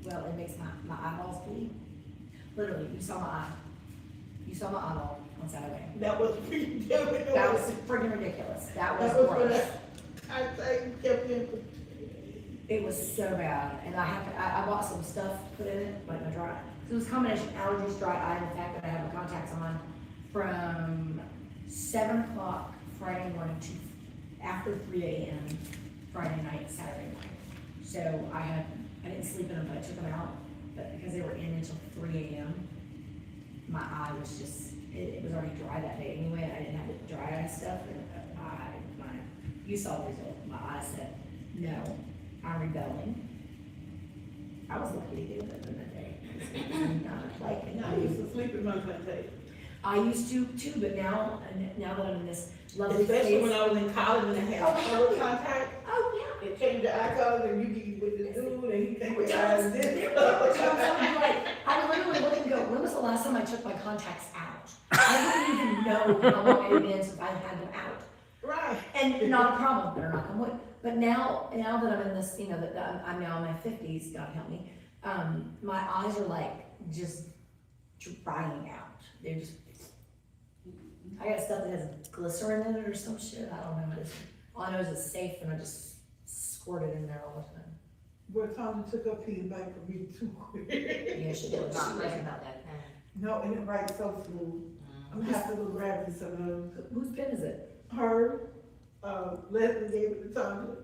well, it makes my eyeballs bleed. Literally, you saw my eye. You saw my eyeball on Saturday. That was ridiculous. That was freaking ridiculous. That was what gross. I think kept in. It was so bad, and I bought some stuff to put in it, like my dry. So it was a combination allergies, dry eye, and the fact that I have the contacts on from 7 o'clock Friday morning to after 3 a.m. Friday night, Saturday night. So I didn't sleep in them, but I took them out, but because they were in until 3 a.m., my eye was just, it was already dry that day anyway, and I didn't have the dry eye stuff, and you saw the result. My eye said, no, I'm rebelling. I was lucky to get it in that day. I used to sleep in my day. I used to too, but now that I'm in this lovely Especially place. when I was in college and I had color contact. Oh, It changed the eye color and you be with the dude and he think your yeah. eyes this. I literally look and go, when was the last time I took my contacts out? I didn't even know how long it had been since I had them out. Right. And not a problem, better knock on wood. But now that I'm in this, that I'm now in my 50s, God help me, my eyes are like just drying out. They're just, I got stuff that has glycerin in it or some shit, I don't know. All I know is it's safe and I just squirt it in there all the time. What time you took up peeing back for me too quick. Yeah, she did. Not much about that pen. No, and it writes so smooth. I'm gonna have to go grab me some of those. Whose pen is it? Her, Leslie gave it to Tanya.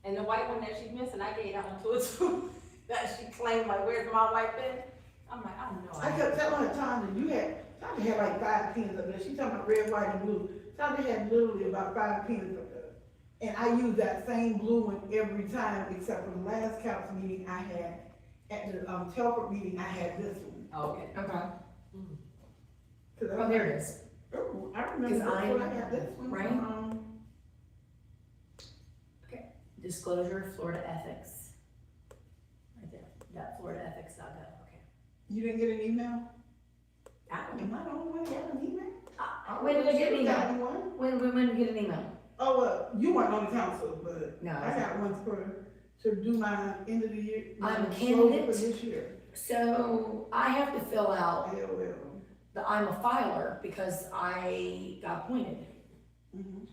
And the white one that she's missing, I gave that one to her too. That she claimed, like, where's my white pen? I'm like, I don't know. I kept telling her, Tanya had like 5 pens up there. She talking about red, white, and blue. Tanya had literally about 5 pens up there. And I used that same blue one every time, except for the last council meeting I had, at the Telford meeting, I had this one. Oh, okay. Okay. Oh, There it is. I remember that's when I had this one. Right. From, Disclosure, Florida Ethics. Right there, .floridaethics.gov, okay. you didn't get an email? I don't know. Am I the only one that got an email? When did I get an Got email? one? When did you get an email? Oh, well, you weren't on the council, but No. I got one to do my end of the year. I'm a my candidate. For this year. So I have to fill out AOL. that I'm a filer because I got appointed. Mhm.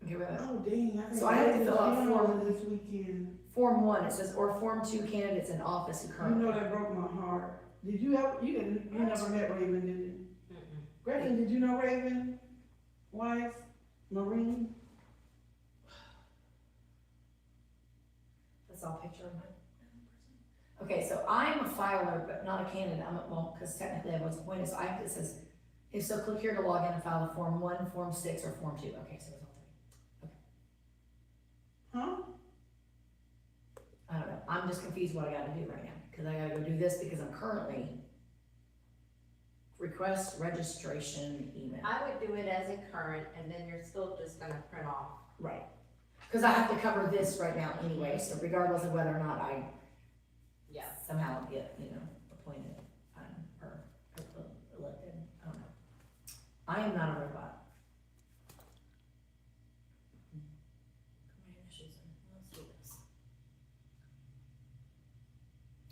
Okay, wait a minute. Oh, dang. So I had to fill out form- this weekend. Form 1, it says, or Form 2 candidates in office who You currently. know that broke my heart. Did you ever, you never met Raven, did you? Mm-mm. Gretchen, did you know Raven? Weiss? Marine? That's all picture of my person. Okay, so I'm a filer, but not a candidate. Well, because technically I was appointed, so it says, if so, click here to log in and file a Form 1, Form 6, or Form 2. Okay, so it's all 3. Huh? I don't know. I'm just confused what I gotta do right now, because I gotta go do this because I'm currently request registration email. I would do it as a current, and then you're still just gonna print off. Right. Because I have to cover this right now anyway, so regardless of whether or not I Yeah. somehow get, appointed, or elected, I don't know. I am not a robot. My initials in. Let's do this.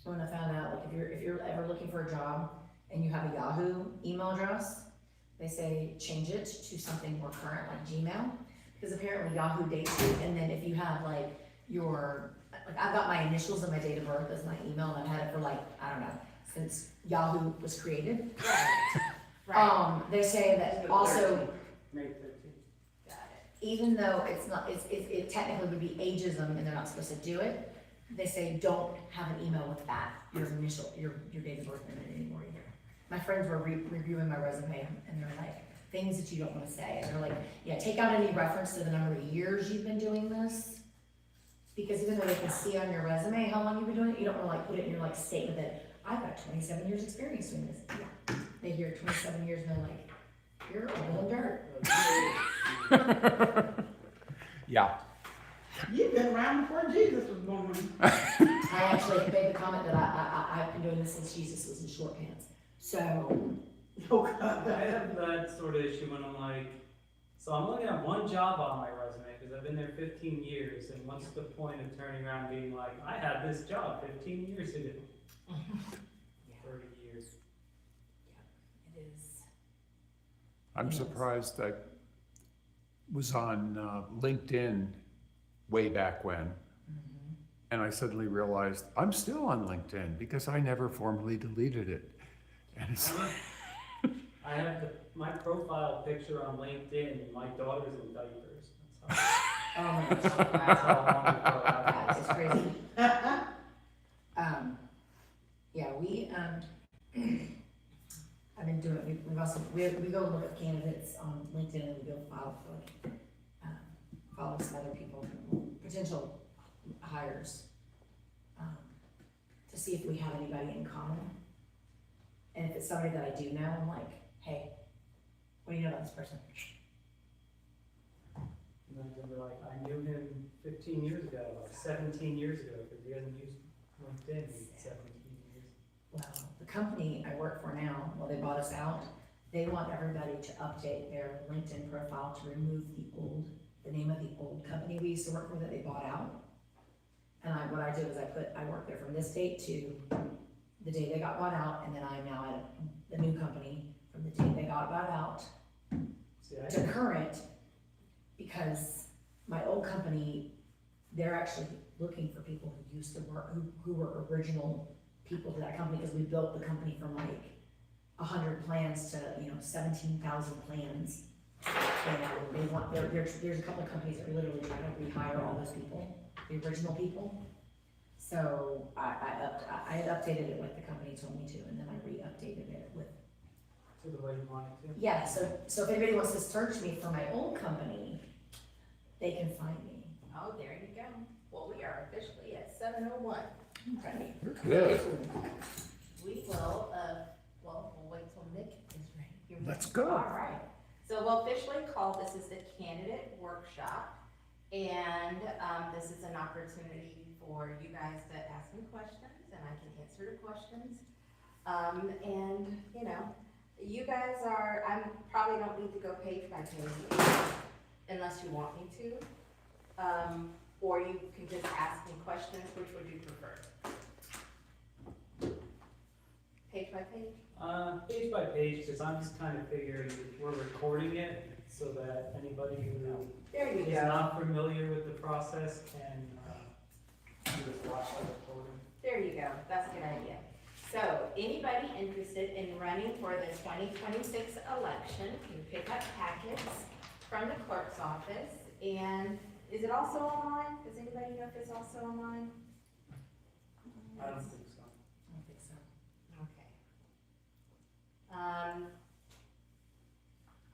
When I found out, like, if you're ever looking for a job and you have a Yahoo email address, they say change it to something more current, like Gmail, because apparently Yahoo dates you, and then if you have like I've got my initials and my date of birth as my email, and I've had it for I don't know, since Yahoo was created. Right. They say that also, May 13th. Got it. even though it's not, it technically would be ageism and they're not supposed to do it, they say don't have an email with that, your initial, your date of birth in it anymore either. My friends were reviewing my resume and they're like, things that you don't want to say, and they're like, yeah, take out any reference to the number of years you've been doing this, because even though they can see on your resume how long you've been doing it, you don't want to put it in your statement that I've got 27 years experience doing this. Yeah, they hear 27 years and they're like, you're old and dirt. Yeah. You've been around before Jesus was born. I actually made the comment that I've been doing this since Jesus was in short pants. So, Oh, God. I have that sort of issue when I'm like, So I'm looking at one job on my resume, because I've been there 15 years, and what's the point of turning around and being like, I had this job 15 years ago? 30 years. It is. I'm Yes. surprised I was on LinkedIn way back when, Mhm. and I suddenly realized I'm still on LinkedIn because I never formally deleted it. And it's I have my profile picture on LinkedIn, my daughter's in diapers. That's how, Oh my gosh, that's how wow. long ago that That was. is crazy. Yeah, I've been doing, we've also, we go look at candidates on LinkedIn and we go file for like, follow some other people, potential hires, to see if we have anybody in common. And if it's somebody that I do know, I'm like, hey, what do you know about this person? And then they're like, I knew him 15 years ago, or 17 years ago, because he hasn't used LinkedIn in 17 years. Well, the company I work for now, well, they bought us out, they want everybody to update their LinkedIn profile to remove the name of the old company we used to work for that they bought out. And what I do is I work there from this date to the day they got bought out, and then I'm now at the new company from the date they got bought out See, to current, because my old company, they're actually looking for people who used to work, who were original people to that company, because we built the company from like 100 plans to, 17,000 plans. And they want, there's a couple of companies that are literally trying to rehire all those people, the original people. So I had updated it like the company told me to, and then I re-updated it with, to the way you want it to. yeah, so if anybody wants to search me for my old company, they can find me. Oh, there you go. Well, we are officially at 7:01. Okay. good. We will, we'll wait till Nick is ready. You're Let's ready? go. All right. So we'll officially call this is the candidate workshop. And, this is an opportunity for you guys to ask me questions and I can answer the questions. And, you guys I probably don't need to go page by page unless you want me to. Or you can just ask me questions. Which would you prefer? Page by page? Page by page, because I'm just kind of figuring we're recording it so that anybody who There you is go. not familiar with the process can just watch the recording. There you go. That's a good idea. So anybody interested in running for the 2026 election can pick up packets from the clerk's office. And is it also online? Does anybody know if it's also online? I don't think so. I don't think so. Okay.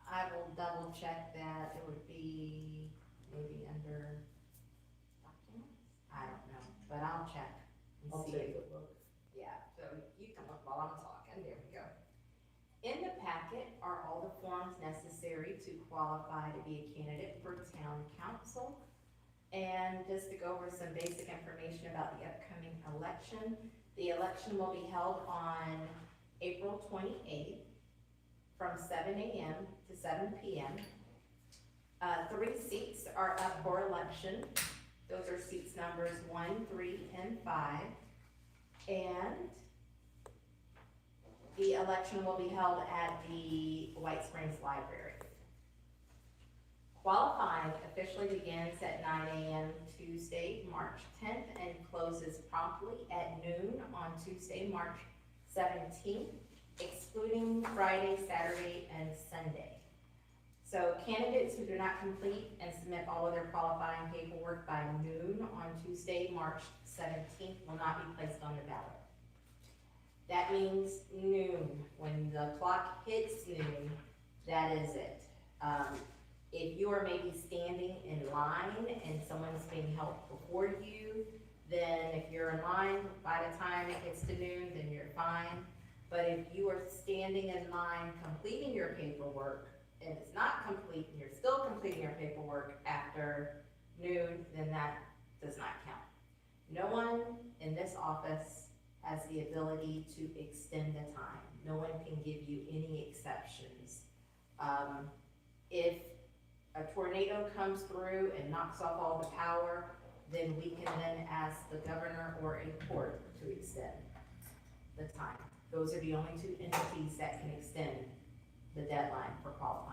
I will double check that. It would be maybe under documents? I don't know, but I'll check and I'll see. take a look. Yeah, so you can look while I'm talking. There we go. In the packet are all the forms necessary to qualify to be a candidate for town council. And just to go over some basic information about the upcoming election, the election will be held on April 28th from 7 a.m. to 7 p.m. 3 seats are up for election. Those are seats numbers 1, 3, and 5. And the election will be held at the White Springs Library. Qualifying officially begins at 9 a.m. Tuesday, March 10th, and closes promptly at noon on Tuesday, March 17th, excluding Friday, Saturday, and Sunday. So candidates who do not complete and submit all of their qualifying paperwork by noon on Tuesday, March 17th will not be placed on the ballot. That means noon. When the clock hits noon, that is it. If you are maybe standing in line and someone's being held before you, then if you're in line by the time it gets to noon, then you're fine. But if you are standing in line completing your paperwork and it's not complete and you're still completing your paperwork after noon, then that does not count. No one in this office has the ability to extend the time. No one can give you any exceptions. If a tornado comes through and knocks off all the power, then we can then ask the governor or a court to extend the time. Those are the only two entities that can extend the deadline for qualifying.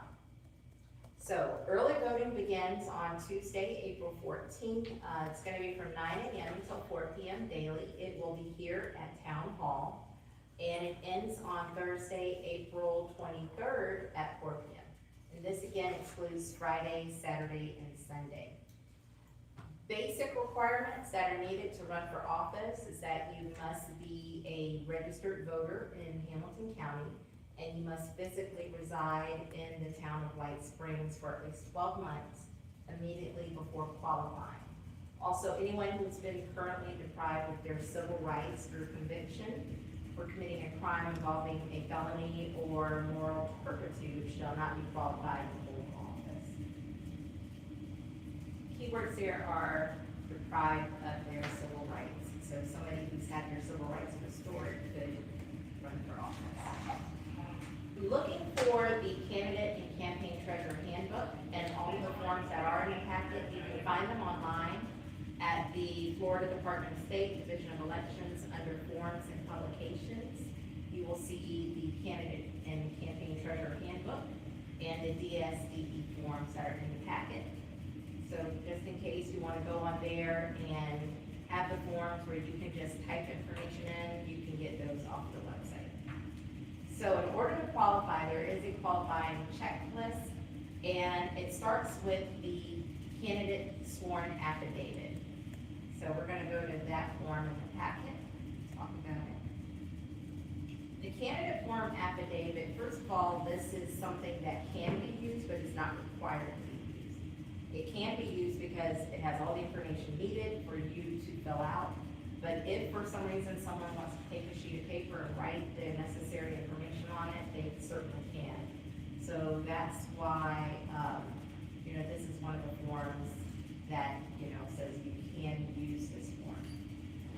So early voting begins on Tuesday, April 14th. It's gonna be from 9 a.m. until 4 p.m. daily. It will be here at Town Hall. And it ends on Thursday, April 23rd at 4 p.m. And this again excludes Friday, Saturday, and Sunday. Basic requirements that are needed to run for office is that you must be a registered voter in Hamilton County, and you must physically reside in the town of White Springs for at least 12 months immediately before qualifying. Also, anyone who's been currently deprived of their civil rights through conviction for committing a crime involving a felony or moral turpitude shall not be qualified to hold office. Keywords here are deprived of their civil rights. So somebody who's had their civil rights restored could run for office. Looking for the candidate and campaign treasurer handbook and all of the forms that are in the packet, you can find them online at the Florida Department of State Division of Elections under Forms and Publications. You will see the candidate and campaign treasurer handbook and the DSDE forms that are in the packet. So just in case you want to go on there and have the forms where you can just type information in, you can get those off the website. So in order to qualify, there is a qualifying checklist, and it starts with the candidate sworn affidavit. So we're going to go to that form in the packet, talk about it. The candidate form affidavit, first of all, this is something that can be used, but it's not required to be used. It can be used because it has all the information needed for you to fill out. But if for some reason someone wants to take a sheet of paper and write the necessary information on it, they certainly can. So that's why, this is one of the forms that, says you can use this form.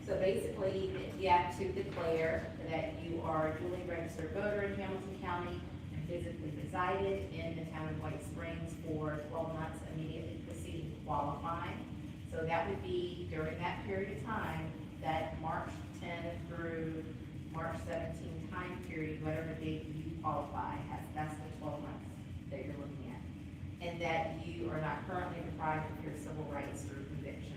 So basically, you have to declare that you are a duly registered voter in Hamilton County and physically resided in the town of White Springs for 12 months immediately preceding qualifying. So that would be during that period of time, that March 10 through March 17 time period, whatever date you qualify, that's the 12 months that you're looking at. And that you are not currently deprived of your civil rights through conviction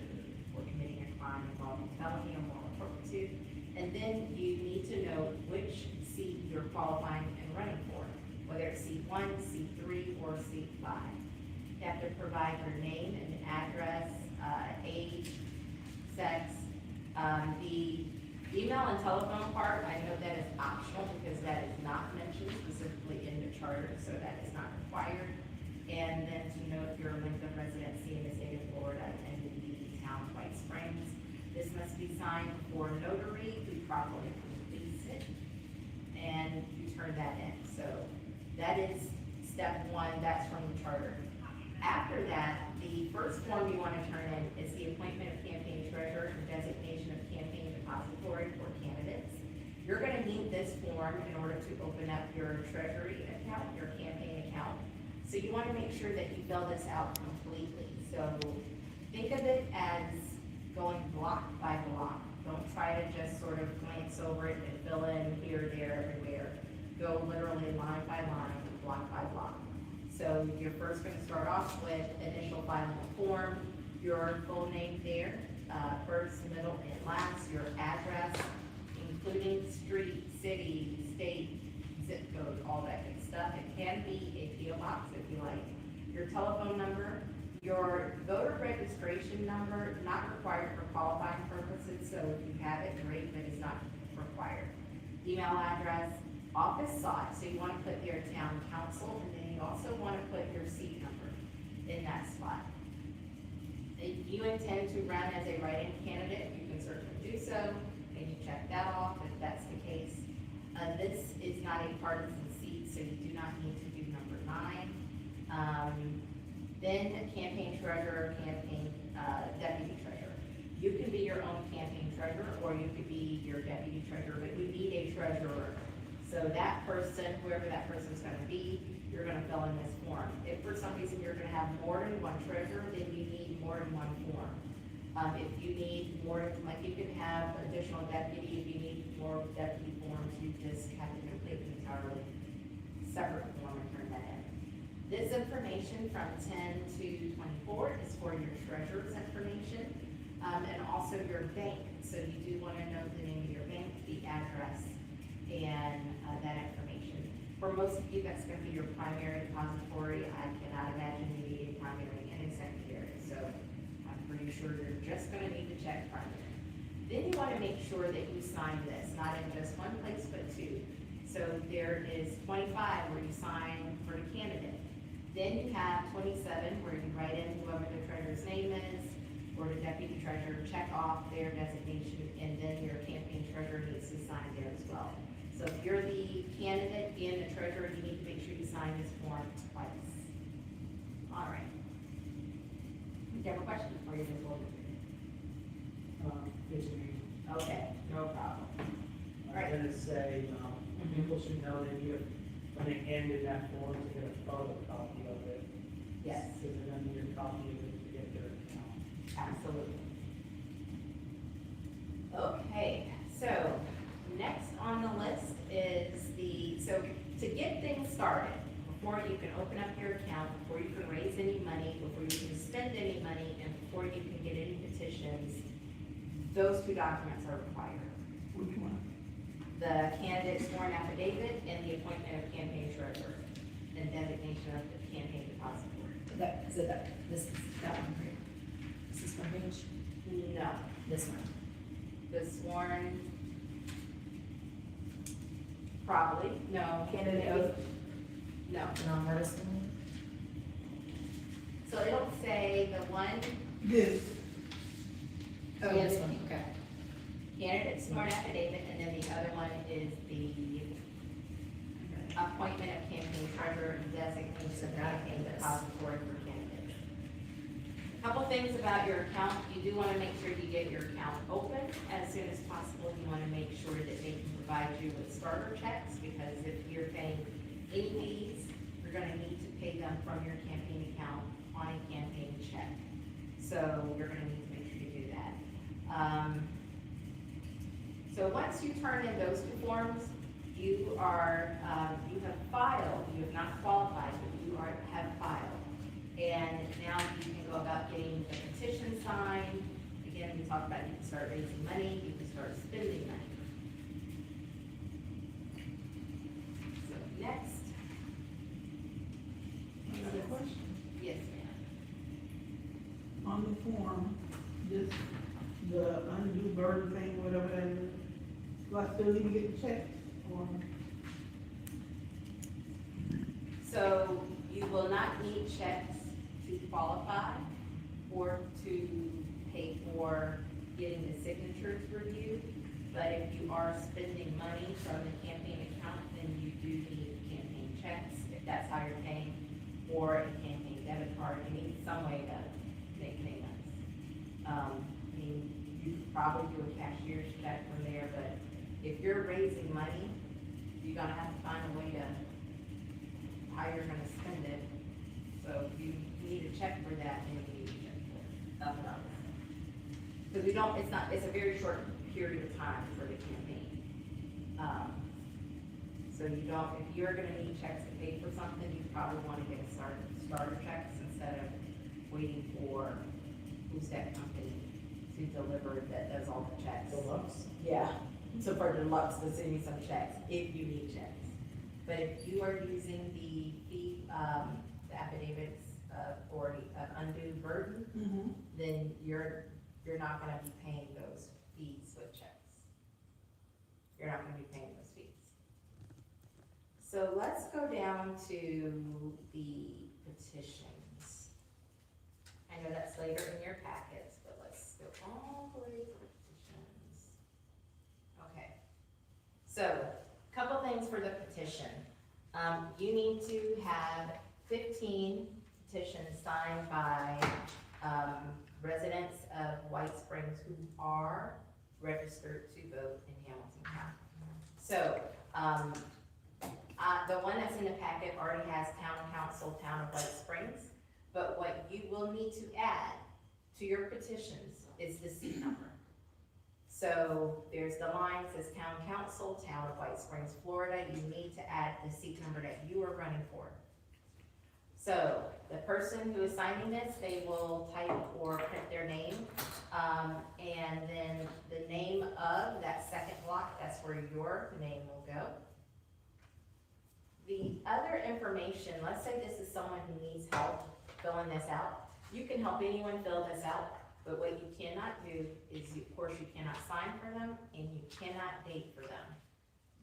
for committing a crime involving felony or moral turpitude. And then you need to know which seat you're qualifying and running for, whether it's seat 1, seat 3, or seat 5. You have to provide your name and address, age, sex. The email and telephone part, I know that is optional because that is not mentioned specifically in the charter, so that is not required. And then to note your length of residency in the state of Florida and the town of White Springs. This must be signed before a notary who properly completes it, and you turn that in. So that is step 1, that's from the charter. After that, the first form you want to turn in is the appointment of campaign treasurer and designation of campaign depository for candidates. You're going to need this form in order to open up your treasury account, your campaign account. So you want to make sure that you fill this out completely. So think of it as going block by block. Don't try to just sort of glance over it and fill in here, there, everywhere. Go literally line by line, block by block. So you're first going to start off with initial filing a form, your full name there, first, middle, and last, your address, including street, city, state, zip code, all that good stuff. It can be a PO box if you like. Your telephone number, your voter registration number, not required for qualifying purposes, so if you have it, great, but it's not required. Email address, office sought, so you want to put your town council, and then you also want to put your seat number in that spot. If you intend to run as a write-in candidate, you can certainly do so, and you check that off if that's the case. This is not a partisan seat, so you do not need to do number 9. Then campaign treasurer, campaign deputy treasurer. You can be your own campaign treasurer, or you could be your deputy treasurer, but you need a treasurer. So that person, whoever that person is going to be, you're gonna fill in this form. If for some reason you're gonna have more than one treasurer, then you need more than one form. If you need more, like you can have additional deputy, if you need more deputy forms, you just have to complete an entirely separate form and turn that in. This information from 10 to 24 is for your treasurer's information, and also your bank. So you do want to know the name of your bank, the address, and that information. For most of you, that's going to be your primary depository. I cannot imagine you need a primary and a secondary, so I'm pretty sure you're just going to need to check primary. Then you want to make sure that you sign this, not in just one place, but two. So there is 25 where you sign for the candidate. Then you have 27 where you write in whoever the treasurer's name is, or the deputy treasurer, check off their designation, and then your campaign treasurer needs to sign there as well. So if you're the candidate and the treasurer, you need to make sure you sign this form twice. All right. Do you have a question before you move forward? It's me. Okay, no problem. I was gonna say, people should know that you, when they hand in that form, to get a photocopy of it. Yes. Because they're gonna need a copy of it to get their account. Absolutely. Okay, so next on the list is so to get things started, before you can open up your account, before you can raise any money, before you can spend any money, and before you can get any petitions, those two documents are required. Which one? The candidate's sworn affidavit and the appointment of campaign treasurer and designation of the campaign depository. This is that one, right? Is this one page? No, This one. the sworn, probably, no. Candidate oath? No, Non-partisan? so it'll say the one This, Oh, this one, okay. candidate sworn affidavit, and then the other one is the appointment of campaign treasurer and designation of campaign depository for candidates. Couple things about your account, you do want to make sure you get your account open as soon as possible. You want to make sure that they can provide you with starter checks, because if you're paying any fees, you're going to need to pay them from your campaign account on a campaign check. So you're going to need to make sure you do that. So once you turn in those two forms, you have filed, you have not qualified, but you have filed. And now you can go about getting the petition signed. Again, we talked about you can start raising money, you can start spending money. So next. another question. Yes, ma'am. On the form, this, the undue burden thing, whatever that is, do I still need to get the check, or? So you will not need checks to qualify or to pay for getting the signatures reviewed. But if you are spending money from the campaign account, then you do need campaign checks, if that's how you're paying, or a campaign debit card. You need some way to make payments. I mean, you could probably do a cashier's check from there, but if you're raising money, you're gonna have to find a way to how you're gonna spend it. So if you need a check for that, then you need a check for it. Nothing else. Because it's a very short period of time for the campaign. So if you're gonna need checks to pay for something, you probably wanna get starter checks instead of waiting for who's that company to deliver that does all the checks. Deluxe? Yeah, so for Deluxe to send you some checks, if you need checks. But if you are using the fee, the affidavits for an undue burden, Mm-hmm. then you're not gonna be paying those fees with checks. You're not gonna be paying those fees. So let's go down to the petitions. I know that's later in your packets, but let's go all the way to the petitions. Okay, so, couple things for the petition. You need to have 15 petitions signed by, residents of White Springs who are registered to vote in Hamilton County. So, The one that's in the packet already has town council, town of White Springs, but what you will need to add to your petitions is the seat number. So there's the line that says town council, town of White Springs, Florida. You need to add the seat number that you are running for. So the person who is signing this, they will type or print their name, and then the name of that second block, that's where your name will go. The other information, let's say this is someone who needs help filling this out. You can help anyone fill this out, but what you cannot do is, of course, you cannot sign for them and you cannot date for them.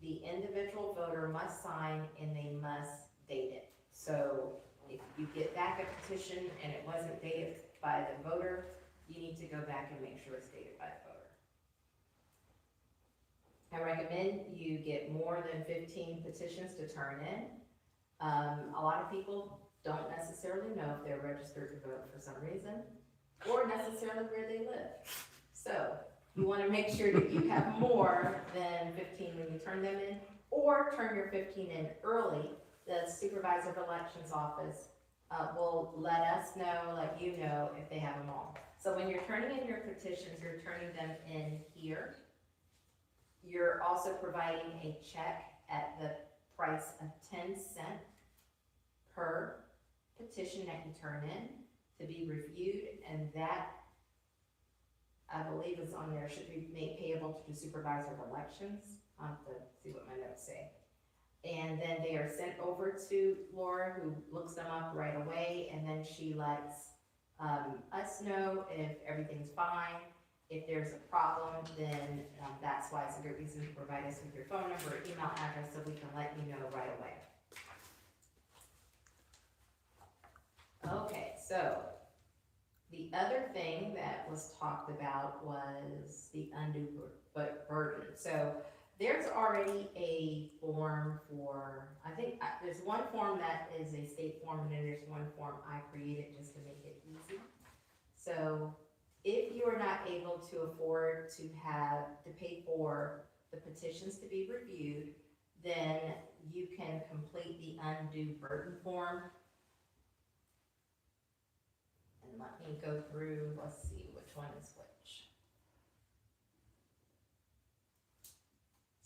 The individual voter must sign and they must date it. So if you get back a petition and it wasn't dated by the voter, you need to go back and make sure it's dated by the voter. I recommend you get more than 15 petitions to turn in. A lot of people don't necessarily know if they're registered to vote for some reason, or necessarily where they live. So you want to make sure that you have more than 15 when you turn them in, or turn your 15 in early. The supervisor of elections office will let us know, let you know if they have them all. So when you're turning in your petitions, you're turning them in here. You're also providing a check at the price of 10 cents per petition that you turn in to be reviewed, and that, I believe, is on there, should be made payable to the supervisor of elections. I'll have to see what my notes say. And then they are sent over to Laura, who looks them up right away, and then she lets us know if everything's fine. If there's a problem, then that's why it's a good reason to provide us with your phone number or email address so we can let you know right away. Okay, so the other thing that was talked about was the undue burden. So there's already a form for, I think there's one form that is a state form, and then there's one form I created just to make it easy. So if you are not able to afford to pay for the petitions to be reviewed, then you can complete the undue burden form. And let me go through, let's see which one is which.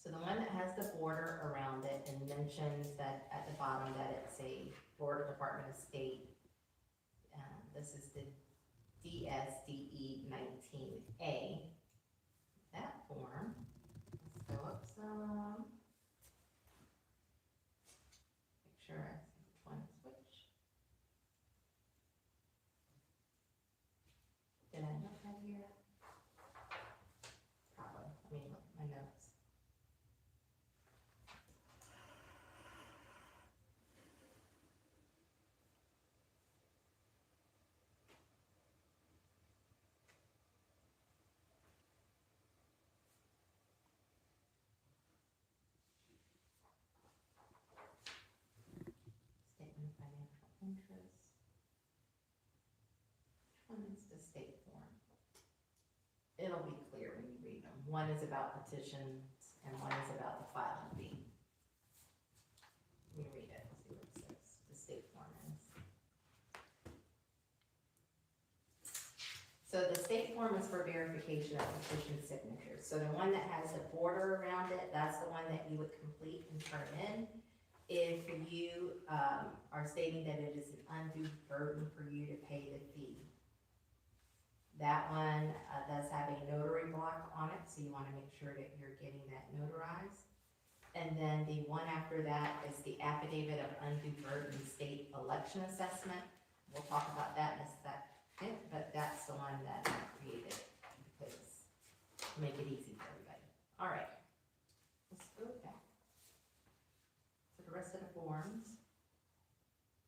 So the one that has the border around it and mentions that at the bottom that it's a Florida Department of State. This is the DSDE 19A. That form, let's go up some. Make sure I see which one is which. Did I note that here? Probably. Let me look at my notes. Statement of financial interest. Which one is the state form? It'll be clear when you read them. One is about petitions and one is about the filing fee. Let me read it, see what it says, the state form is. So the state form is for verification of petition signatures. So the one that has the border around it, that's the one that you would complete and turn in. If you are stating that it is an undue burden for you to pay the fee. That one does have a notary block on it, so you want to make sure that you're getting that notarized. And then the one after that is the affidavit of undue burden state election assessment. We'll talk about that in a second, but that's the one that I created because to make it easy for everybody. All right, let's go back to the rest of the forms.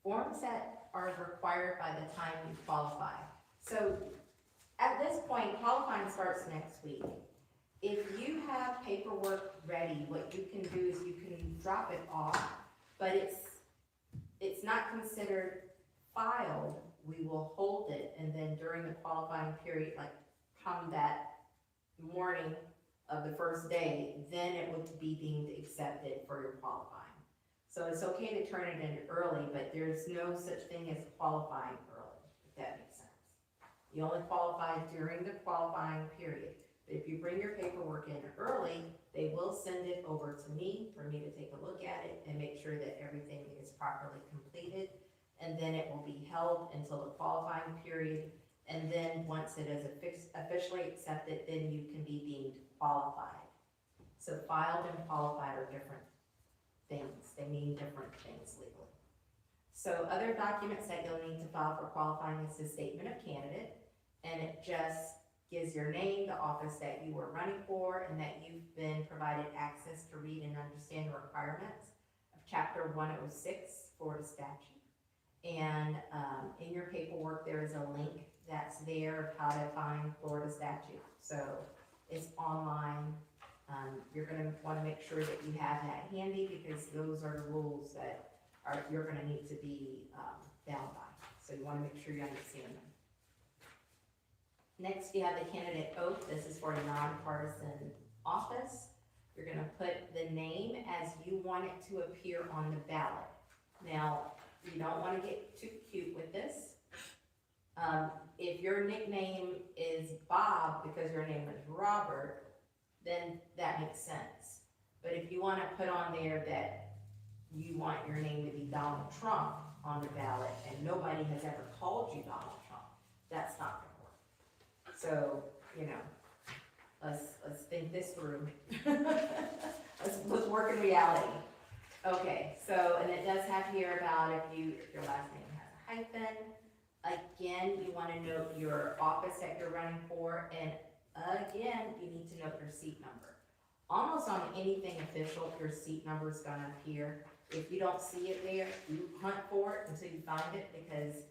Forms that are required by the time you qualify. So at this point, qualifying starts next week. If you have paperwork ready, what you can do is you can drop it off, but it's not considered filed. We will hold it, and then during the qualifying period, like come that morning of the first day, then it would be deemed accepted for your qualifying. So it's okay to turn it in early, but there's no such thing as qualifying early, if that makes sense. You only qualify during the qualifying period. But if you bring your paperwork in early, they will send it over to me for me to take a look at it and make sure that everything is properly completed. And then it will be held until the qualifying period. And then once it is officially accepted, then you can be deemed qualified. So filed and qualified are different things. They mean different things legally. So other documents that you'll need to file for qualifying is the statement of candidate, and it just gives your name, the office that you were running for, and that you've been provided access to read and understand the requirements of Chapter 106 Florida statute. And in your paperwork, there is a link that's there of how to find Florida statute. So it's online. You're gonna wanna make sure that you have that handy, because those are the rules that you're gonna need to be bound by. So you wanna make sure you understand them. Next, you have the candidate oath. This is for a nonpartisan office. You're gonna put the name as you want it to appear on the ballot. Now, you don't wanna get too cute with this. If your nickname is Bob because your name is Robert, then that makes sense. But if you wanna put on there that you want your name to be Donald Trump on the ballot and nobody has ever called you Donald Trump, that's not gonna work. So, you know, let's think this through. let's work in reality. Okay, so, and it does have here about if your last name has a hyphen. Again, you wanna note your office that you're running for, and again, you need to note your seat number. Almost on anything official, your seat number is gonna appear. If you don't see it there, you hunt for it until you find it, because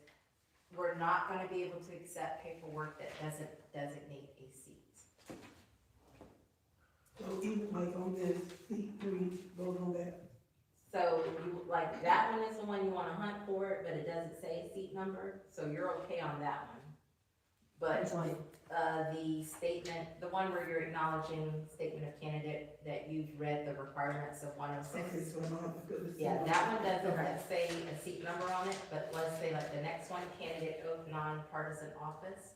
we're not gonna be able to accept paperwork that doesn't designate a seat. So even like on this C3, vote on that. So you, like, that one is the one you wanna hunt for it, but it doesn't say seat number, so you're okay on that one. But, Which one? the statement, the one where you're acknowledging statement of candidate, that you've read the requirements of 106. Okay, so I don't have to put this. Yeah, that one doesn't Okay. say a seat number on it, but let's say like the next one, candidate oath nonpartisan office,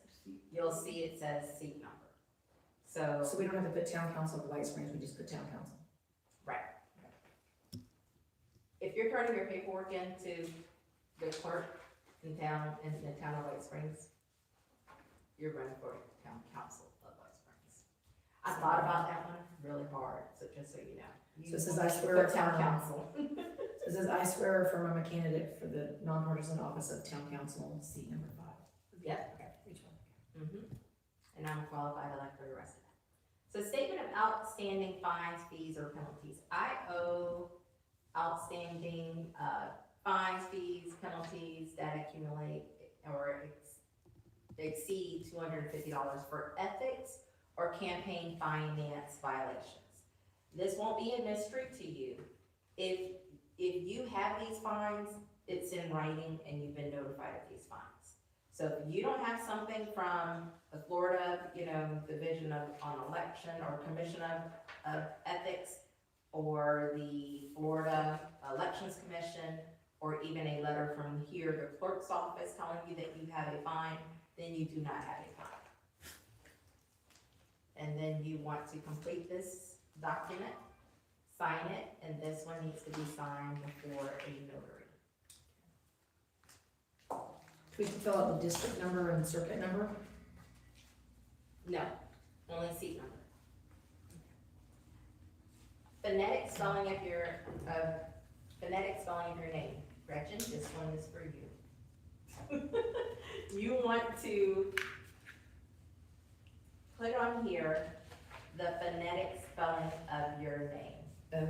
you'll see it says seat number. So, So we don't have to put town council of White Springs, we just put town council. right. If you're turning your paperwork into the clerk in town, in the town of White Springs, you're running for town council of White Springs. I thought about that one really hard, so just so you know. So it says I swear Put town affirm. council. It says I swear or affirm I'm a candidate for the nonpartisan office of town council, seat number 5. Yep. Okay, each one. And I'm qualified elect for the rest of that. So statement of outstanding fines, fees, or penalties. I owe outstanding, fines, fees, penalties that accumulate or exceed $250 for ethics or campaign finance violations. This won't be a mystery to you. If you have these fines, it's in writing and you've been notified of these fines. So if you don't have something from the Florida, Division on Election or Commission of Ethics, or the Florida Elections Commission, or even a letter from here, the clerk's office telling you that you have a fine, then you do not have a fine. And then you want to complete this document, sign it, and this one needs to be signed before a notary. Do we have to fill out the district number and the circuit number? No, only seat number. Phonetic spelling of your name. Gretchen, this one is for you. You want to put on here the phonetic spelling of your name.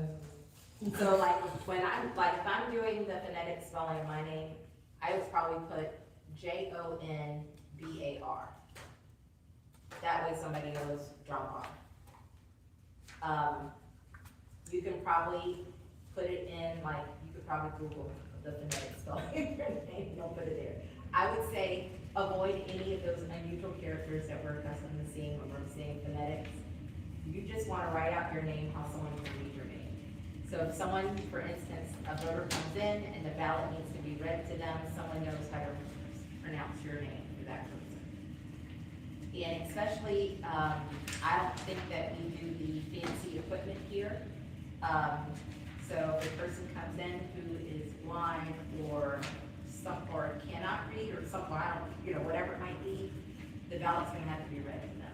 So like, if I'm doing the phonetic spelling of my name, I would probably put Jonbar. That way somebody knows John Bar. You can probably put it in, you could probably Google the phonetic spelling of your name, and don't put it there. I would say avoid any of those unusual characters that we're accustomed to seeing when we're seeing phonetics. You just wanna write out your name, how someone can read your name. So if someone, for instance, a voter comes in and the ballot needs to be read to them, someone knows how to pronounce your name for that person. And especially, I don't think that we do the fancy equipment here. So if a person comes in who is blind or or cannot read or something, I don't, you know, whatever it might be, the ballot's gonna have to be read to them.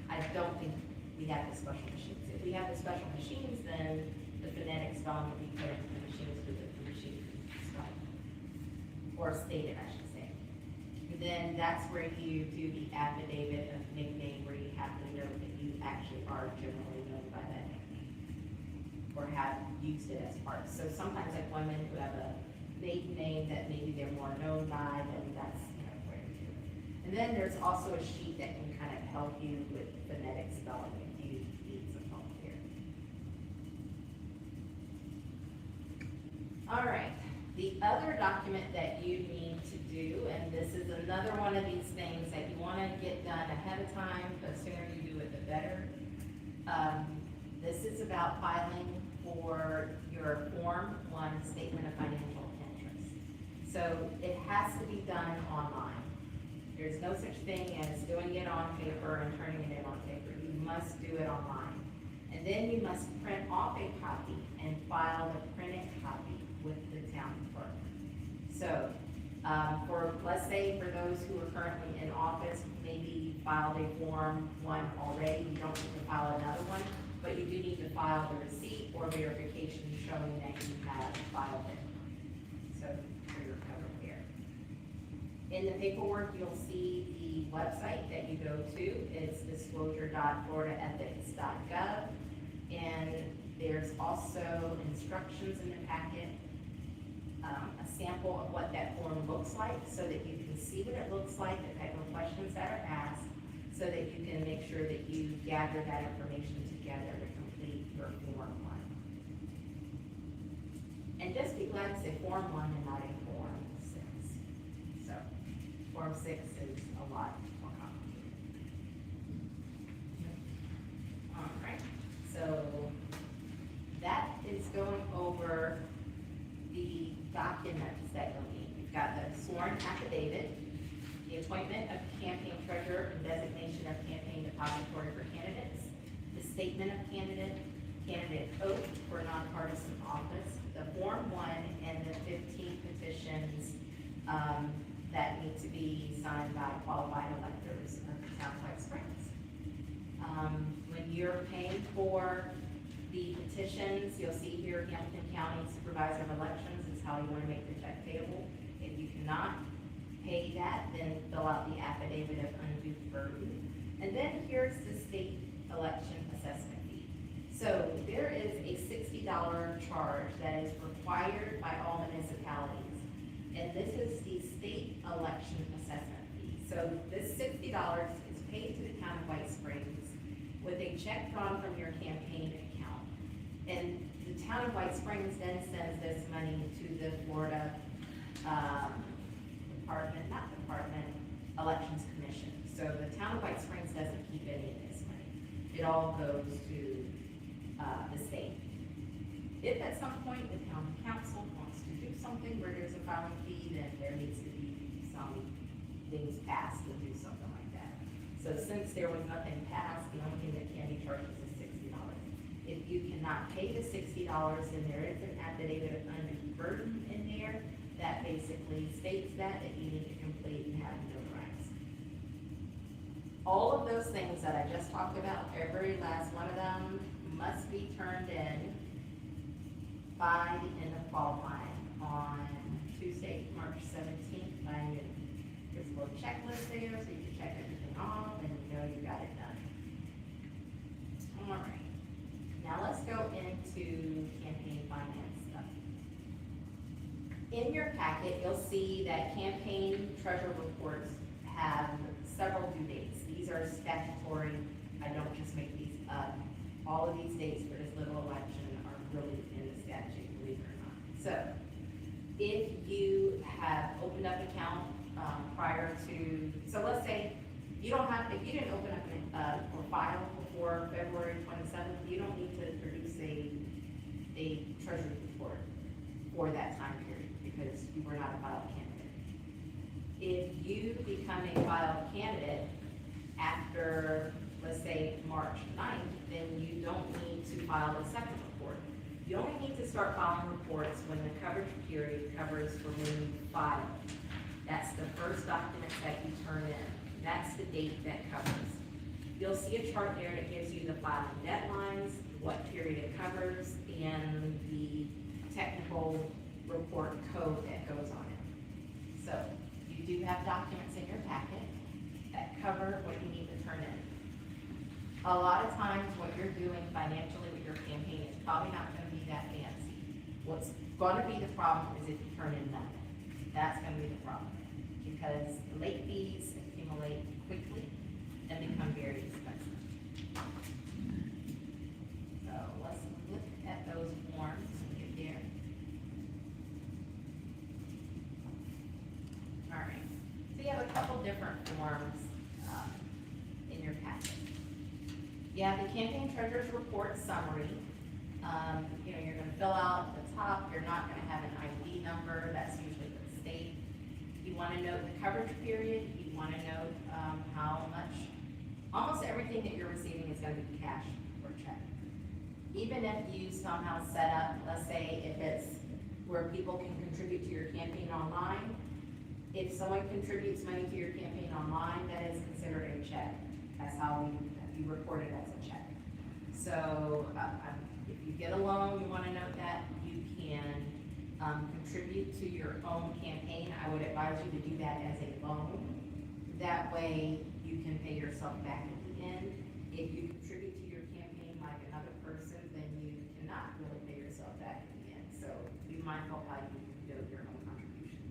I don't think we have the special machines. If we have the special machines, then the phonetic spelling will be put into the machines with the machine spelling. Or stated, I should say. Then that's where you do the affidavit of nickname, where you have to know that you actually are generally known by that nickname. Or have used it as part. So sometimes like women who have a maiden name that maybe they're more known by, then that's, you know, where you do it. And then there's also a sheet that can kind of help you with phonetic spelling if you need some help here. All right, the other document that you need to do, and this is another one of these things that you want to get done ahead of time, the sooner you do it, the better. This is about filing for your Form 1 Statement of Financial Interest. So it has to be done online. There's no such thing as doing it on paper and turning it in on paper. You must do it online. And then you must print off a copy and file the printed copy with the town clerk. So, let's say for those who are currently in office, maybe filed a Form 1 already, you don't need to file another one, but you do need to file the receipt or verification showing that you have filed it. So, for your cover here. In the paperwork, you'll see the website that you go to. It's disclosure.floridaethics.gov. And there's also instructions in the packet, a sample of what that form looks like so that you can see what it looks like, the type of questions that are asked, so that you can make sure that you gather that information together to complete your Form 1. And just be glad to say Form 1 and not a Form 6. So, Form 6 is a lot more complicated. All right, so that is going over the documents that you'll need. You've got the sworn affidavit, the appointment of campaign treasurer and designation of campaign depository for candidates, the statement of candidate, candidate oath for nonpartisan office, the Form 1 and the 15 petitions that need to be signed by qualified electors of the town of White Springs. When you're paying for the petitions, you'll see here Hamilton County Supervisor of Elections is how you want to make the check payable. If you cannot pay that, then fill out the affidavit of undue burden. And then here's the state election assessment fee. So there is a $60 charge that is required by all municipalities. And this is the state election assessment fee. So this $60 is paid to the town of White Springs with a check drawn from your campaign account. And the town of White Springs then sends this money to the Florida Elections Commission. So the town of White Springs doesn't keep any of this money. It all goes to the state. If at some point the town council wants to do something where there's a filing fee, then there needs to be some things passed to do something like that. So since there was nothing passed, the only thing that can be charged is $60. If you cannot pay the $60, then there is an affidavit of undue burden in there that basically states that you need to complete and have notarized. All of those things that I just talked about, every last one of them must be turned in by the end of qualifying on Tuesday, March 17th by noon. There's a little checklist there, so you can check everything off and you know you got it done. All right, now let's go into campaign finance stuff. In your packet, you'll see that campaign treasurer reports have several due dates. These are statutory, I don't just make these up. All of these dates for this little election are really in the statute, believe it or not. So, if you have opened up an account prior to, so let's say you don't have, if you didn't open up or file before February 27th, you don't need to produce a a treasury report for that time period because you were not a filed candidate. If you become a filed candidate after, let's say, March 9th, then you don't need to file a second report. You only need to start filing reports when the coverage period covers for when you file. That's the first document that you turn in. That's the date that covers. You'll see a chart there that gives you the filing deadlines, what period it covers, and the technical report code that goes on it. So you do have documents in your packet that cover what you need to turn in. A lot of times what you're doing financially with your campaign is probably not going to be that fancy. What's going to be the problem is if you turn in nothing. That's going to be the problem because late fees accumulate quickly and become very expensive. So let's look at those forms and get there. All right, so you have a couple different forms in your packet. You have the campaign treasurer's report summary. You're going to fill out the top. You're not going to have an ID number. That's usually for the state. You want to note the coverage period. You want to note how much. Almost everything that you're receiving is going to be cash or check. Even if you somehow set up, let's say if it's where people can contribute to your campaign online, if someone contributes money to your campaign online, that is considered a check. That's how you report it as a check. So if you get a loan, you want to note that you can contribute to your own campaign. I would advise you to do that as a loan. That way you can pay yourself back at the end. If you contribute to your campaign like another person, then you cannot really pay yourself back at the end. So be mindful how you note your own contribution.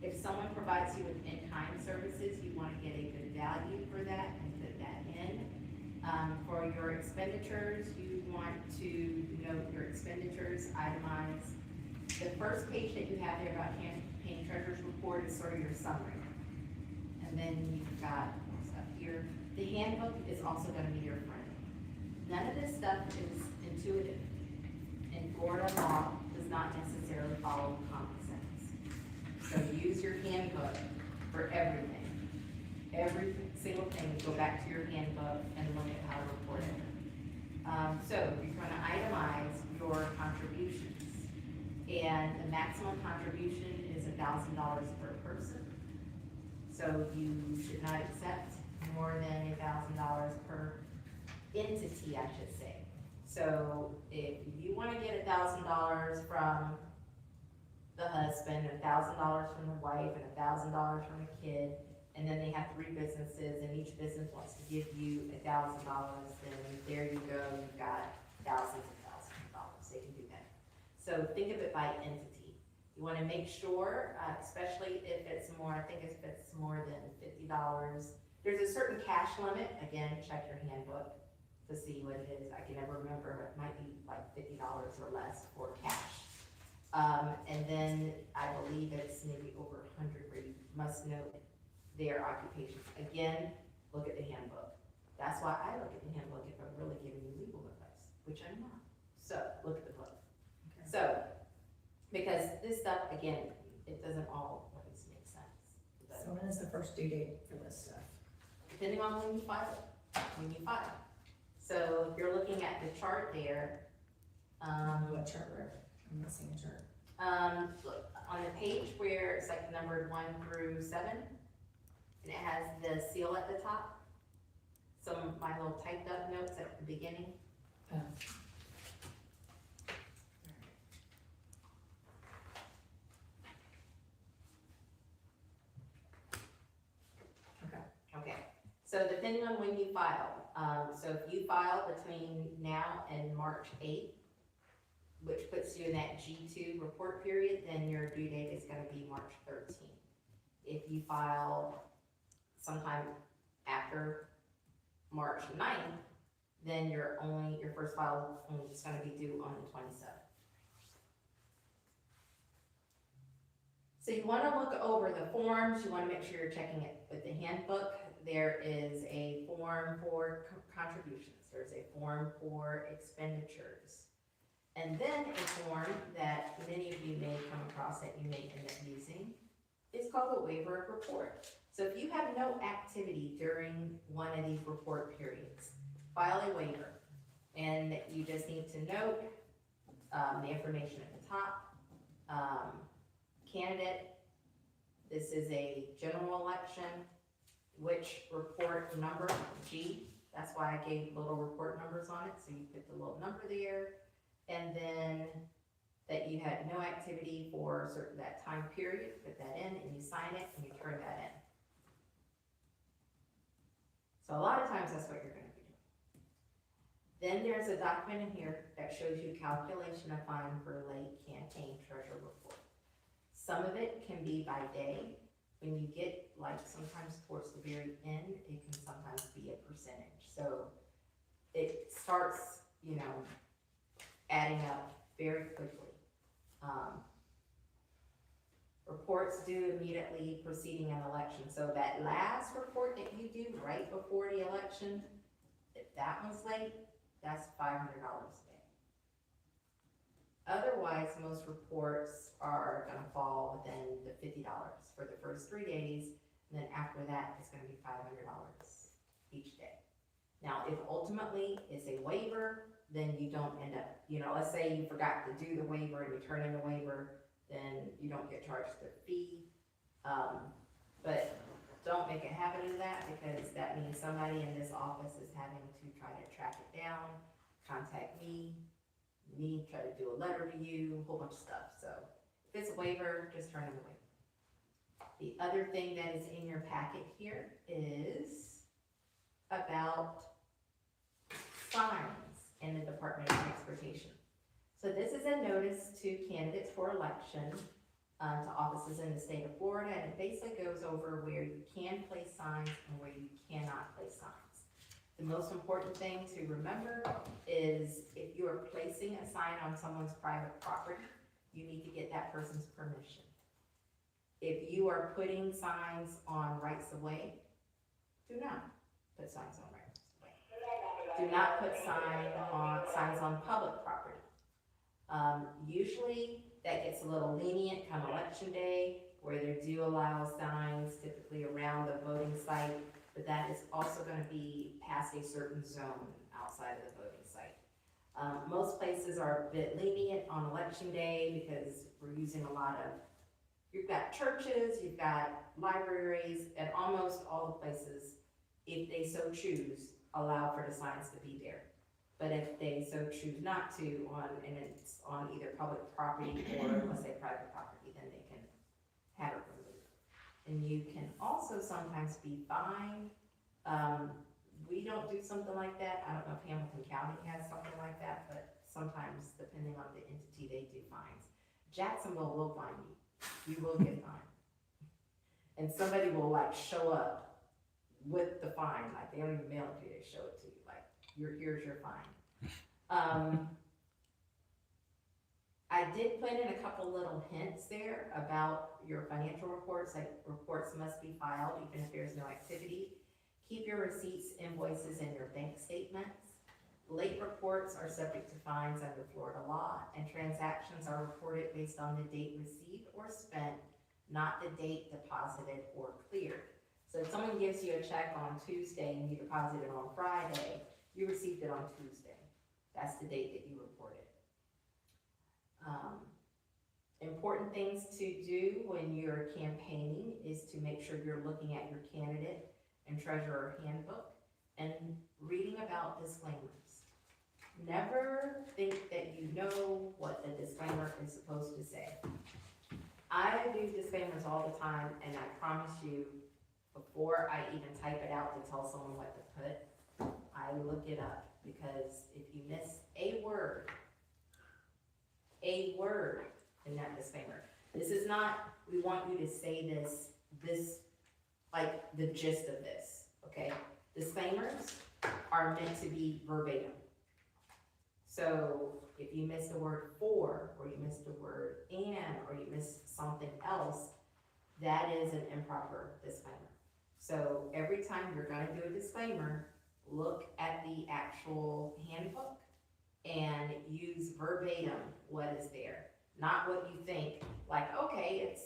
If someone provides you with in-kind services, you want to get a good value for that and put that in. For your expenditures, you want to note your expenditures, itemize. The first page that you have there about campaign treasurer's report is sort of your summary. And then you've got stuff here. The handbook is also going to be your friend. None of this stuff is intuitive. And Florida law does not necessarily follow common sense. So use your handbook for everything. Every single thing, go back to your handbook and look at how to report it. So you're going to itemize your contributions. And the maximum contribution is $1,000 per person. So you should not accept more than $1,000 per entity, I should say. So if you want to get $1,000 from the husband, $1,000 from the wife, and $1,000 from the kid, and then they have 3 businesses, and each business wants to give you $1,000, then there you go, you've got thousands and thousands of dollars. They can do that. So think of it by entity. You want to make sure, especially if it's more, I think if it's more than $50, there's a certain cash limit. Again, check your handbook to see what it is. I can never remember, it might be like $50 or less for cash. And then I believe it's maybe over 100 where you must note their occupations. Again, look at the handbook. That's why I look at the handbook if I'm really giving you legal advice, which I'm not. So look at the book. Okay. So, because this stuff, again, it doesn't all always make sense. So when is the first due date for this stuff? Depending on when you file it, So if you're looking at the chart there, What chart? I'm missing a chart. look, on the page where it's like numbered 1 through 7, and it has the seal at the top. Some of my little typed up notes at the beginning. Oh. Okay, so depending on when you file, so if you file between now and March 8th, which puts you in that G2 report period, then your due date is gonna be March 13th. If you file sometime after March 9th, then your first file is gonna be due on the 27th. So you wanna look over the forms, you wanna make sure you're checking it with the handbook. There is a form for contributions, there's a form for expenditures. And then a form that many of you may come across that you may end up using is called a waiver of report. So if you have no activity during one of these report periods, file a waiver. And you just need to note the information at the top. Candidate, this is a general election. Which report number, G, that's why I gave little report numbers on it, so you put the little number there. And then that you had no activity for that time period, put that in, and you sign it, and you turn that in. So a lot of times that's what you're gonna be doing. Then there's a document in here that shows you calculation of fine for late campaign treasurer report. Some of it can be by day. When you get like sometimes towards the very end, it can sometimes be a percentage. So it starts, adding up very quickly. Reports due immediately preceding an election. So that last report that you do right before the election, if that one's late, that's $500 a day. Otherwise, most reports are gonna fall within the $50 for the first 3 days, and then after that, it's gonna be $500 each day. Now, if ultimately it's a waiver, then you don't end up, let's say you forgot to do the waiver and you turn in the waiver, then you don't get charged the fee. But don't make a habit of that, because that means somebody in this office is having to try to track it down, contact me try to do a letter to you, a whole bunch of stuff. So if it's a waiver, just turn in the waiver. The other thing that is in your packet here is about signs in the Department of Transportation. So this is a notice to candidates for election to offices in the state of Florida, and it basically goes over where you can place signs and where you cannot place signs. The most important thing to remember is if you are placing a sign on someone's private property, you need to get that person's permission. If you are putting signs on rights of way, do not put signs on rights of way. Do not put signs on public property. Usually that gets a little lenient come election day, where they do allow signs typically around the voting site, but that is also going to be past a certain zone outside of the voting site. Most places are a bit lenient on election day because we're using a lot of, you've got churches, you've got libraries, and almost all the places, if they so choose, allow for the signs to be there. But if they so choose not to, and it's on either public property or let's say private property, then they can have it removed. And you can also sometimes be fined. We don't do something like that. I don't know if Hamilton County has something like that, but sometimes depending on the entity, they do fines. Jacksonville will fine you. You will get fined. And somebody will like show up with the fine, like they don't even mail it to you, they show it to you, like, here's your fine. I did put in a couple little hints there about your financial reports, like reports must be filed even if there's no activity. Keep your receipts, invoices, and your bank statements. Late reports are subject to fines under Florida law, and transactions are reported based on the date received or spent, not the date deposited or cleared. So if someone gives you a check on Tuesday and you deposit it on Friday, you received it on Tuesday. That's the date that you reported. Important things to do when you're campaigning is to make sure you're looking at your candidate and treasurer handbook and reading about disclaimers. Never think that you know what the disclaimer is supposed to say. I do disclaimers all the time, and I promise you, before I even type it out to tell someone what to put, I look it up, because if you miss a word in that disclaimer, this is not, we want you to say this, like the gist of this, okay? Disclaimers are meant to be verbatim. So if you miss the word for, or you miss the word and, or you miss something else, that is an improper disclaimer. So every time you're gonna do a disclaimer, look at the actual handbook and use verbatim what is there, not what you think, like, okay, it's,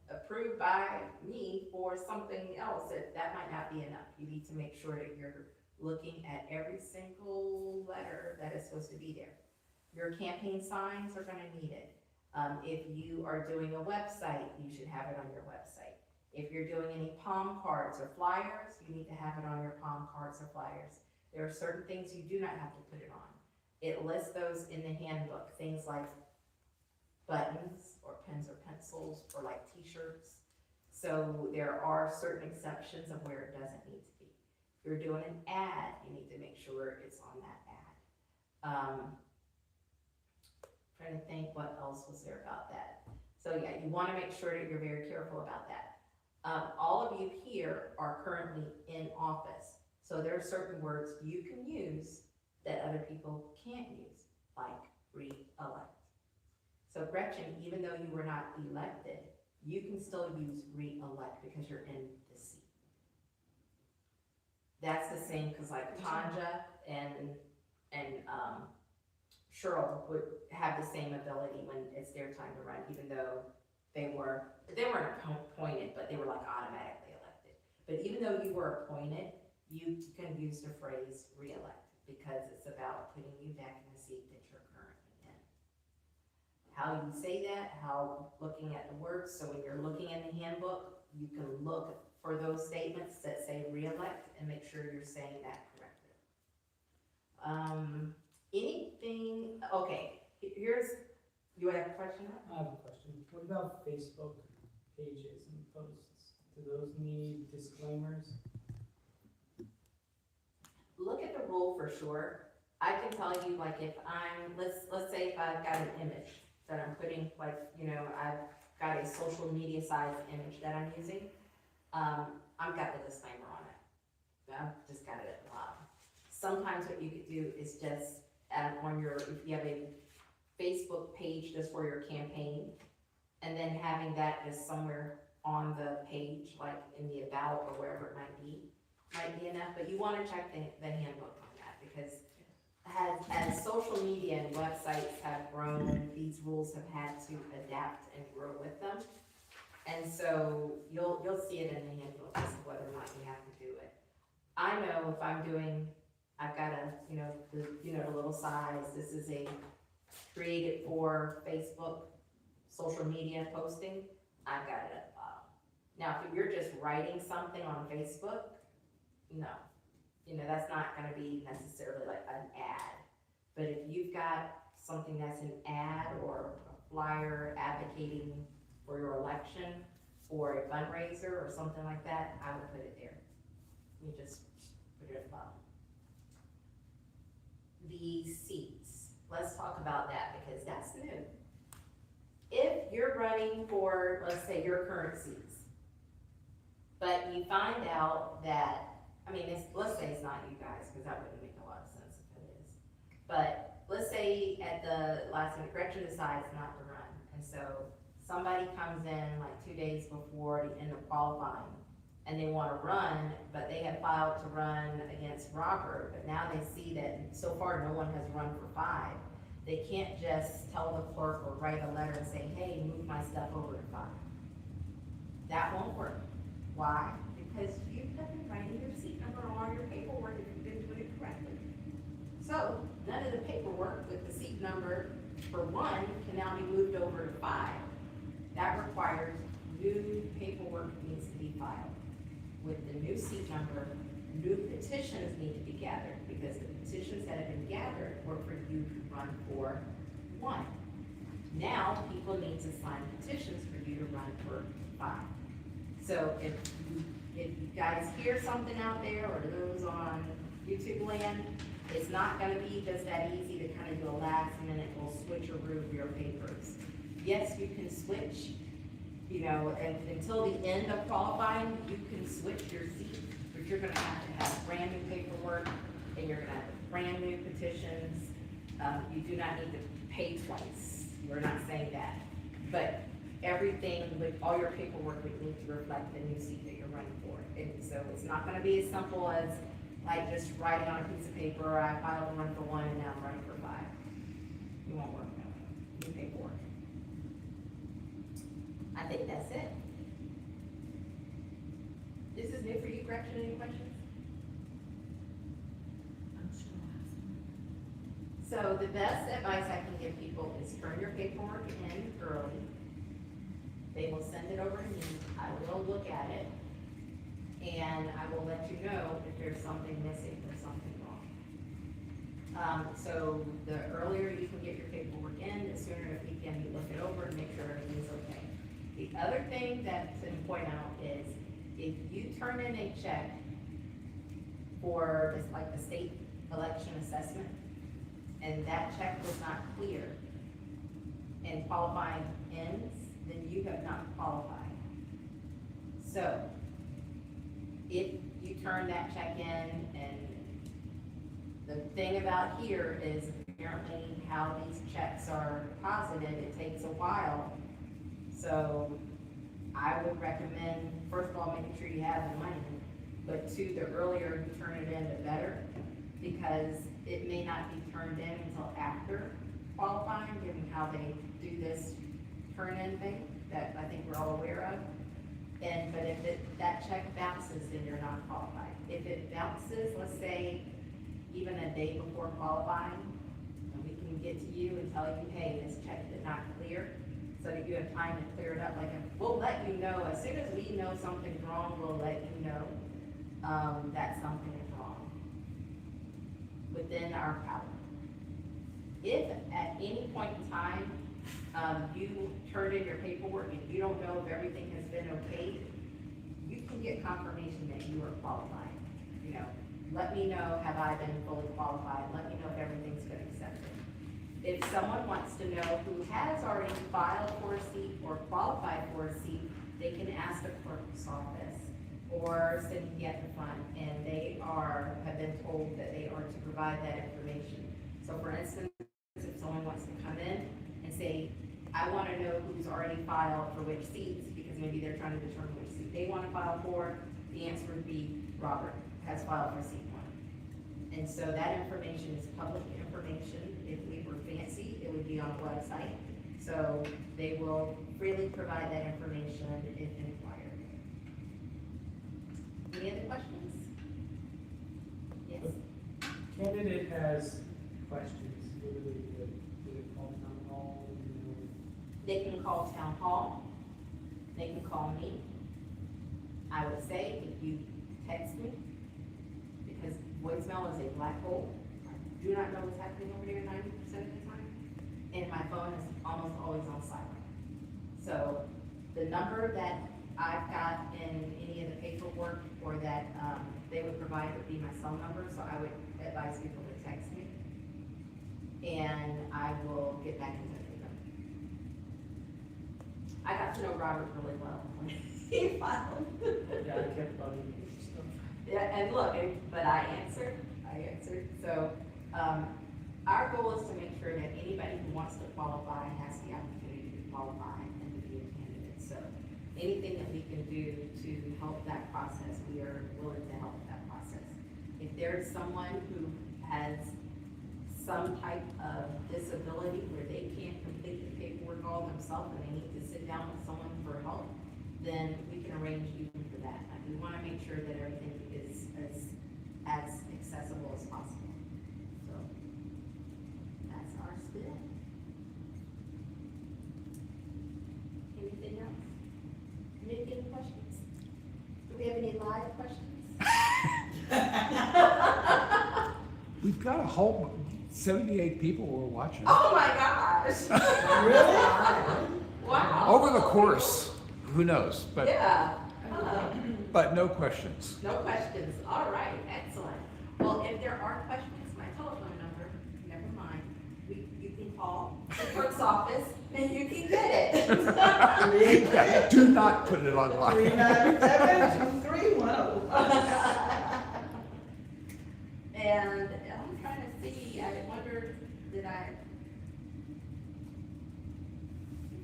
approved by me for something else, that might not be enough. You need to make sure that you're looking at every single letter that is supposed to be there. Your campaign signs are gonna need it. If you are doing a website, you should have it on your website. If you're doing any palm cards or flyers, you need to have it on your palm cards or flyers. There are certain things you do not have to put it on. It lists those in the handbook, things like buttons or pens or pencils or like t-shirts. So there are certain exceptions of where it doesn't need to be. If you're doing an ad, you need to make sure it's on that ad. Trying to think what else was there about that. So yeah, you wanna make sure that you're very careful about that. All of you here are currently in office. So there are certain words you can use that other people can't use, like re-elect. So Gretchen, even though you were not elected, you can still use re-elect because you're in the seat. That's the same, because like Tanja and Cheryl would have the same ability when it's their time to run, even though they weren't appointed, but they were like automatically elected. But even though you were appointed, you can use the phrase re-elect because it's about putting you back in the seat that you're currently in. How you say that, looking at the words, so when you're looking in the handbook, you can look for those statements that say re-elect and make sure you're saying that correctly. Anything, okay, you have a question? I have a question. What about Facebook pages and posts? Do those need disclaimers? Look at the rule for sure. I can tell you, like, if let's say if I've got an image that I'm putting, like, I've got a social media size image that I'm using, I've got the disclaimer on it. I've just got it at the bottom. Sometimes what you could do is just if you have a Facebook page just for your campaign, and then having that just somewhere on the page, like in the about or wherever it might be enough, but you want to check the handbook on that, because as social media and websites have grown, these rules have had to adapt and grow with them. And so you'll see it in the handbook as to whether or not you have to do it. I know if I've got the little size, this is a created for Facebook social media posting, I've got it at the bottom. Now, if you're just writing something on Facebook, no, that's not gonna be necessarily like an ad. But if you've got something that's an ad or a flyer advocating for your election or a fundraiser or something like that, I would put it there. You just put it at the bottom. The seats, let's talk about that because that's new. If you're running for, let's say, your current seats, but you find out that, let's say it's not you guys, because that wouldn't make a lot of sense if it is. But let's say at the last minute, Gretchen decides not to run, and so somebody comes in like 2 days before the end of qualifying, and they want to run, but they have filed to run against Robert, but now they see that so far no one has run for 5. They can't just tell the clerk or write a letter and say, hey, move my stuff over to 5. That won't work. Why? Because you have been writing your seat number on your paperwork if you've been doing it correctly. So none of the paperwork with the seat number for 1 can now be moved over to 5. That requires new paperwork needs to be filed. With the new seat number, new petitions need to be gathered, because the petitions that have been gathered were for you to run for 1. Now, people need to sign petitions for you to run for 5. So if you guys hear something out there, or those on YouTube land, it's not gonna be just that easy to kind of do a last minute, we'll switch or move your papers. Yes, you can switch, and until the end of qualifying, you can switch your seat, but you're gonna have to have brand new paperwork, and you're gonna have brand new petitions. You do not need to pay twice, we're not saying that. But everything with all your paperwork would need to reflect the new seat that you're running for. And so it's not gonna be as simple as, like just writing on a piece of paper, I filed one for one and now I'm running for 5. You won't work that way. You paperwork. I think that's it. This is new for you, Gretchen, any questions? I'm sure I'll have some. So the best advice I can give people is turn your paperwork in early. They will send it over to me, I will look at it, and I will let you know if there's something missing or something wrong. So the earlier you can get your paperwork in, the sooner we can look it over and make sure everything's okay. The other thing that's to point out is, if you turn in a check for, it's like the state election assessment, and that check was not clear, and qualifying ends, then you have not qualified. So, if you turn that check in, and the thing about here is apparently how these checks are deposited, it takes a while. So, I would recommend, first of all, making sure you have the money, but 2, the earlier you turn it in, the better, because it may not be turned in until after qualifying, given how they do this turn-in thing that I think we're all aware of. But if that check bounces, then you're not qualified. If it bounces, let's say, even a day before qualifying, and we can get to you and tell you, hey, this check did not clear, so that you have time to clear it up. Like, we'll let you know, as soon as we know something's wrong, we'll let you know that something is wrong within our power. If at any point in time, you turn in your paperwork and you don't know if everything has been okayed, you can get confirmation that you are qualified. You know, let me know, have I been fully qualified? Let me know if everything's been accepted. If someone wants to know who has already filed for a seat or qualified for a seat, they can ask the clerk's office or send me at the front, and they have been told that they are to provide that information. So for instance, if someone wants to come in and say, I want to know who's already filed for which seats, because maybe they're trying to determine which seat they want to file for, the answer would be Robert has filed for seat 1. And so that information is public information. If we were fancy, it would be on a website. So they will freely provide that information if inquired. Any other questions? Yes? Candidate has questions, what do they do? Do they call town hall? They can call town hall, they can call me. I would say if you text me, because voicemail is a black hole. I do not know what's happening over there 90% of the time. And my phone is almost always on silent. So the number that I've got in any of the paperwork or that they would provide would be my cell number, so I would advise people to text me. And I will get back in touch with them. I got to know Robert really well when he filed. Yeah, I kept bugging you and stuff. Yeah, and look, but I answered. So, our goal is to make sure that anybody who wants to qualify has the opportunity to qualify and to be a candidate. So, anything that we can do to help that process, we are willing to help that process. If there's someone who has some type of disability where they can't complete the paperwork all themselves and they need to sit down with someone for help, then we can arrange even for that. Like, we want to make sure that everything is as accessible as possible. So that's our spiel. Anything else? Any questions? Do we have any live questions? We've got a whole 78 people who are watching. Oh my gosh! Really? Wow. Over the course, who knows, but, Yeah. but no questions. No questions. All right, excellent. Well, if there are questions, my telephone number, never mind, you can call the clerk's office and you can get it. Yeah, do not put it online. 397-2310. And I'm trying to see, I wonder,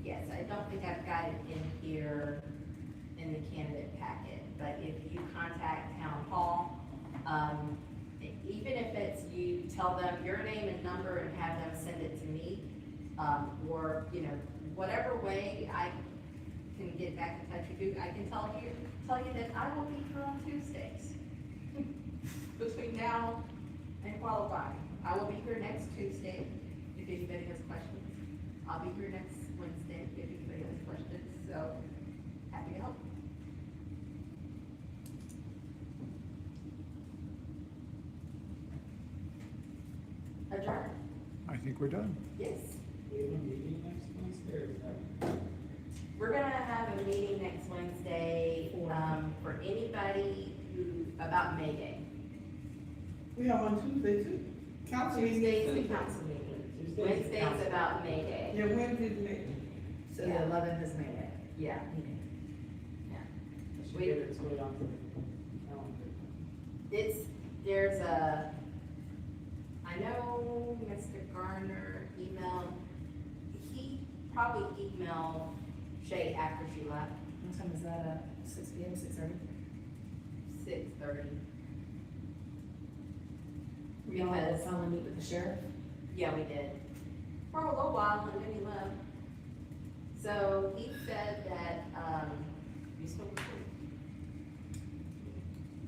yes, I don't think I've got it in here in the candidate packet, but if you contact town hall, even if it's you tell them your name and number and have them send it to me, or, you know, whatever way I can get back in touch with you, I can tell you that I will be here on Tuesdays. Between now and qualifying, I will be here next Tuesday if anybody has questions. I'll be here next Wednesday if anybody has questions, so happy to help. Adjourn, I think we're done. yes. We have a meeting next Wednesday, or is that? We're gonna have a meeting next Wednesday, for anybody about May Day. We have on Tuesday too. Council meeting. Tuesday's the council meeting, Tuesday's the Wednesday's council. about May Day. Yeah, Wednesday's meeting. So the Yeah. 11th is May Day. Yeah. I should get it put onto the calendar. There's a, I know Mr. Garner emailed, he probably emailed Shay after she left, What time is that, 6 p.m., 6:30? 6:30. We all had to Because- finally meet with the sheriff. Yeah, we did. For a little while, and then he left. So he said that, you still recording?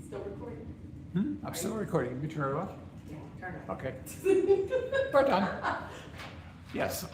Still recording? I'm still recording. You turn it off? Yeah, turn it. Okay. We're done. Yes,